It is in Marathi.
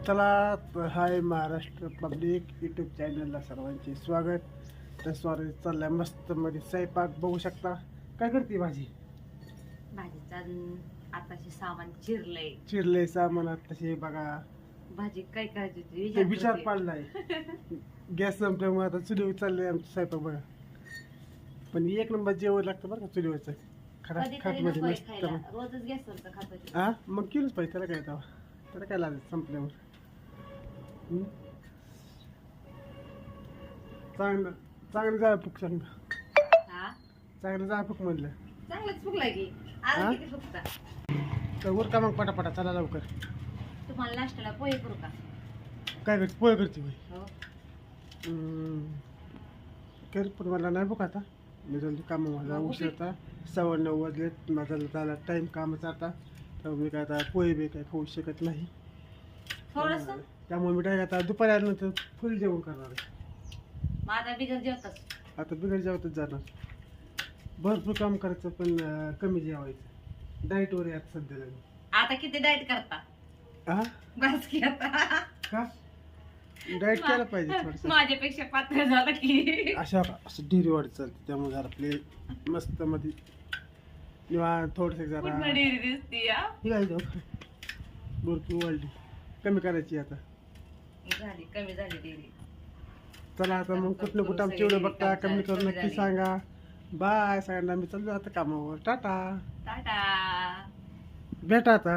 चला, हाय महाराष्ट्र पब्लिक यूट्यूब चॅनलला सर्वांचे स्वागत. तर सॉरी चाललाय मस्त मध्ये स्वयंपाक बघू शकता. काय करते भाजी? भाजीचा आताशी सामान चिरलंय. चिरले सामान तसे बघा. भाजी काय करायची ते विचार पाडलाय. गॅस संपल्यामुळे आता चुलीवर चाललंय आमचं स्वयंपाक बघा. पण एक नंबर जेवण लागतं बरं का चुलीवरचं. खराब खात मध्ये मस्त. रोजच गॅसवरचं खातो. हा मग केलंच पाहिजे. त्याला काय तेव्हा त्याला काय लागेल संपल्यावर. चांगलं चांगलं जाय फुक चांगलं हा चांगलं जाय फुक म्हणलं. चांगलंच फुगलाय की हा? आज किती फुगता? तर वर का मग पटापटा चला लवकर. तुम्हाला नाश्त्याला पोहे करू का? काय करते? पोहे करते होय. हो. कर पण मला नाही बघ आता. मी जल्दी काम माझा उशीर होता. 9:15 वाजलेत. माझा झाला टाईम कामाचा आता. तर मी काय आता पोहे बी काय खाऊ शकत नाही. थोडस त्यामुळे मी काय आता दुपारी आल्यानंतर फुल जेवण करणार आहे. माझा बिगर जेवतच. आता बिगर जेवतच जाणार. भरपूर काम करायचं पण कमी जेवायचं. डाएटवर आहे आता सध्याला मी. आता किती डाएट करता? हा बस की आता. का डाएट केलं पाहिजे थोडंसं. माझ्यापेक्षा पातळ झालं की. असं डेअरी वाढत चालते. त्यामुळे जरा आपले मस्त मध्ये निवांत थोडंसं जरा पूर्ण डेअरी दिसती हा. ही काय जाऊ भरपूर वाढली. कमी करायची आता. झाली कमी झाली डेअरी. चला आता मग कुठलं कुठं आमची एवढं बघता कमी करू नक्की सांगा. बाय सगळ्यांना. मी चाललो आता कामावर. टाटा टाटा. भेटा आता.